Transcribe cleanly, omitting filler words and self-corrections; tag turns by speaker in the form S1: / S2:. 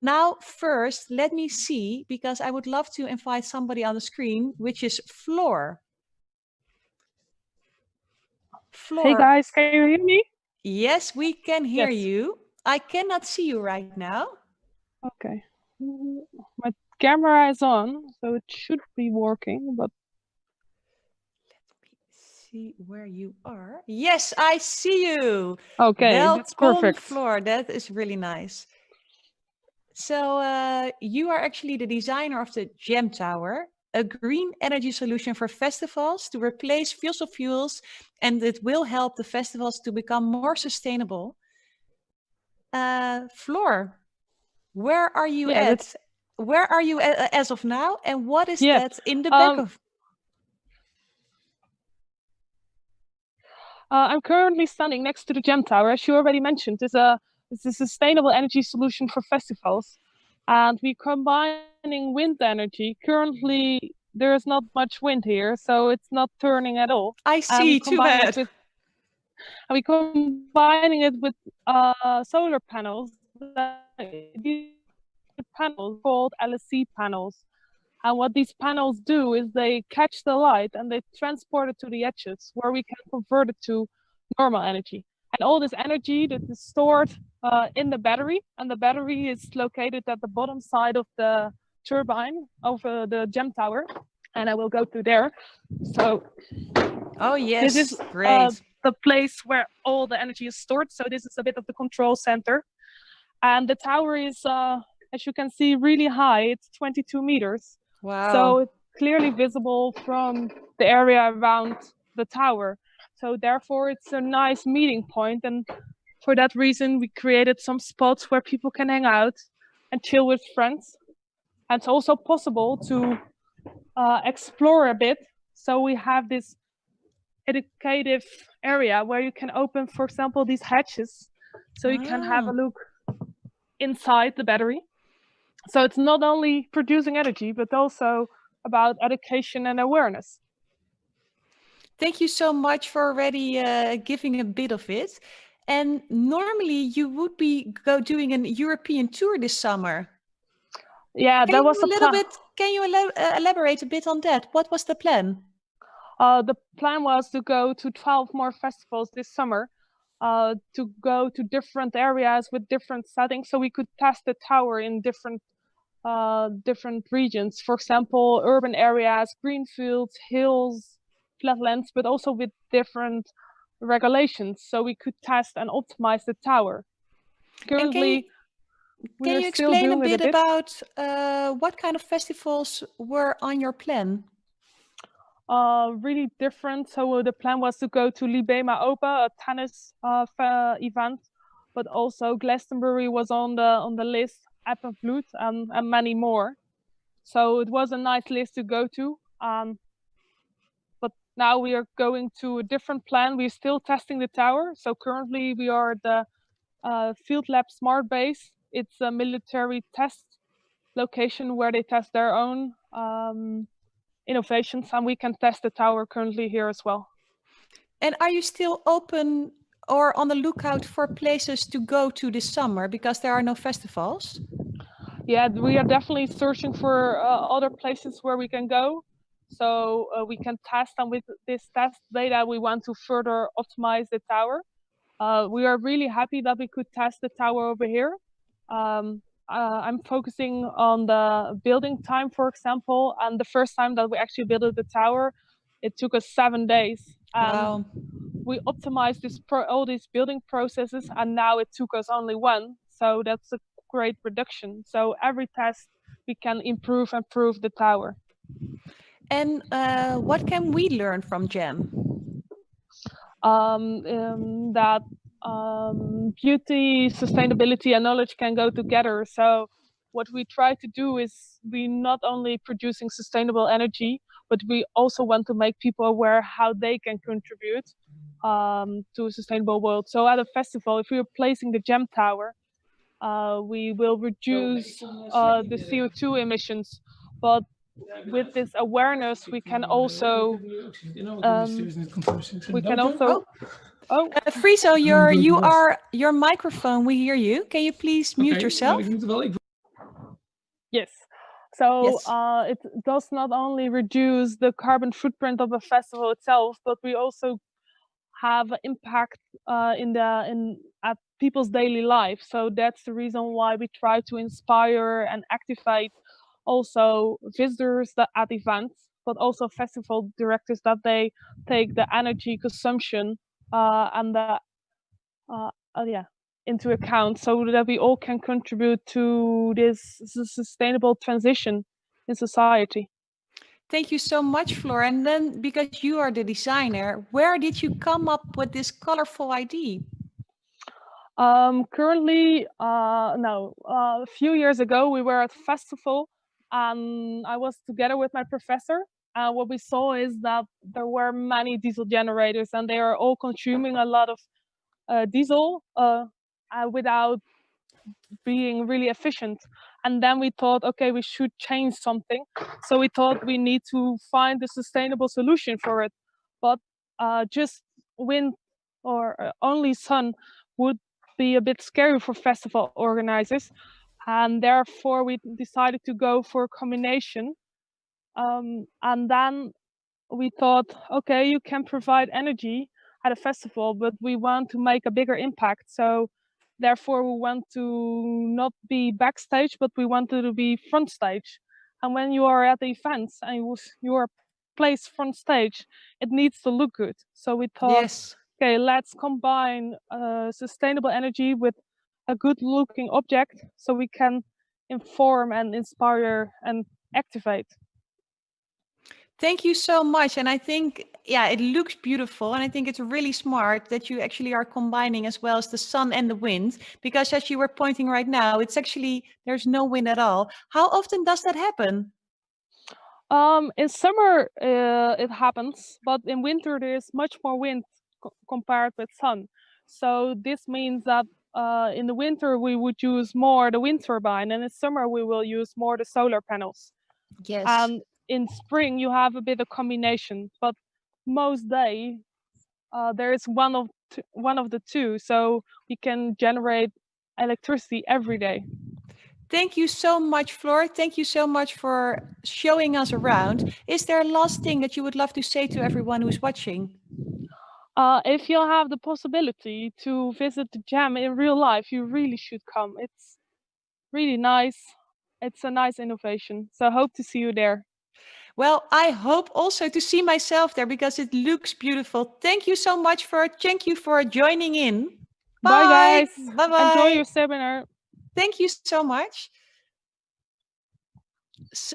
S1: Now, first, let me see, because I would love to invite somebody on the screen, which is Floor. Floor.
S2: Hey guys, can you hear me?
S1: Yes, we can hear
S2: Yes.
S1: you. I cannot see you right now.
S2: Okay. My camera is on, so it should be working, but
S1: let me see where you are. Yes, I see you.
S2: okay, that's perfect.
S1: Floor. That is really nice. So you are actually the designer of the Gem Tower, a green energy solution for festivals to replace fossil fuels, and it will help the festivals to become more sustainable. Floor, where are you at? Where are you as of now, and what is that in the back of?
S2: I'm currently standing next to the Gem Tower, as you already mentioned. It's a sustainable energy solution for festivals, and we're combining wind energy. Currently, there is not much wind here, so it's not turning at all.
S1: I see, too bad.
S2: And we're combining it with solar panels. These panels called LSC panels. And what these panels do is they catch the light and they transport it to the edges where we can convert it to normal energy. And all this energy that is stored in the battery, and the battery is located at the bottom side of the turbine of the Gem Tower. And I will go to there. So,
S1: oh yes,
S2: this is
S1: great.
S2: The place where all the energy is stored. So this is a bit of the control center. And the tower is, as you can see, really high. It's 22 meters.
S1: Wow.
S2: So it's clearly visible from the area around the tower. So therefore, it's a nice meeting point. And for that reason, we created some spots where people can hang out and chill with friends. And it's also possible to explore a bit. So we have this educative area where you can open, for example, these hatches. So you can have a look inside the battery. So it's not only producing energy, but also about education and awareness.
S1: Thank you so much for already giving a bit of it. And normally you would be doing a European tour this summer.
S2: Yeah, that was the plan.
S1: Can you elaborate a bit on that? What was the plan?
S2: The plan was to go to 12 more festivals this summer, to go to different areas with different settings, so we could test the tower in different regions. For example, urban areas, green fields, hills, flatlands, but also with different regulations, so we could test and optimize the tower. Currently,
S1: can you explain a bit about what kind of festivals were on your plan?
S2: Really different. So the plan was to go to Libema Open, a tennis event, but also Glastonbury was on the list, Appenvloed, and many more. So it was a nice list to go to. But now we are going to a different plan. We're still testing the tower. So currently we are at the Field Lab Smart Base. It's a military test location where they test their own innovations, and we can test the tower currently here as well.
S1: And are you still open or on the lookout for places to go to this summer, because there are no festivals?
S2: Yeah, we are definitely searching for other places where we can go, so we can test, and with this test data we want to further optimize the tower. We are really happy that we could test the tower over here. I'm focusing on the building time, for example, and the first time that we actually built the tower, it took us 7 days.
S1: Wow.
S2: We optimized all these building processes, and now it took us only 1. So that's a great reduction. So every test we can improve the tower.
S1: And what can we learn from GEM?
S2: That beauty, sustainability, and knowledge can go together. So what we try to do is we not only producing sustainable energy, but we also want to make people aware how they can contribute to a sustainable world. So at a festival, if we are placing the Gem Tower, we will reduce the CO2 ememissions, but with this awareness, we can also
S1: Friso, your microphone, we hear you. Can you please mute yourself?
S2: Yes. So
S1: Yes.
S2: it does not only reduce the carbon footprint of a festival itself, but we also have an impact at people's daily life. So that's the reason why we try to inspire and activate also visitors at events, but also festival directors, that they take the energy consumption and the into account, so that we all can contribute to this sustainable transition in society.
S1: Thank you so much, Floor. And then, because you are the designer, where did you come up with this colorful idea?
S2: Currently, no. A few years ago, we were at a festival, and I was together with my professor. What we saw is that there were many diesel generators, and they are all consuming a lot of diesel without being really efficient. And then we thought, okay, we should change something. So we thought we need to find a sustainable solution for it. But just wind or only sun would be a bit scary for festival organizers. And therefore we decided to go for a combination. And then we thought, okay, you can provide energy at a festival, but we want to make a bigger impact. So therefore we want to not be backstage, but we wanted to be front stage. And when you are at the events and you are placed front stage, it needs to look good. So we thought,
S1: Yes.
S2: okay, let's combine sustainable energy with a good looking object so we can inform and inspire and activate.
S1: Thank you so much. And I think, yeah, it looks beautiful. And I think it's really smart that you actually are combining as well as the sun and the wind, because as you were pointing right now, it's actually, there's no wind at all. How often does that happen?
S2: In summer, it happens, but in winter there's much more wind compared with sun. So this means that in the winter we would use more the wind turbine, and in summer we will use more the solar panels.
S1: Yes.
S2: And in spring you have a bit of combination, but most day there is one of the two, so we can generate electricity every day.
S1: Thank you so much, Floor. Thank you so much for showing us around. Is there a last thing that you would love to say to everyone who's watching?
S2: If you have the possibility to visit the jam in real life, you really should come. It's really nice. It's a nice innovation. So I hope to see you there.
S1: Well, I hope also to see myself there because it looks beautiful. Thank you so much thank you for joining in.
S2: Bye, guys.
S1: Bye-bye.
S2: Enjoy your seminar.
S1: Thank you so much. So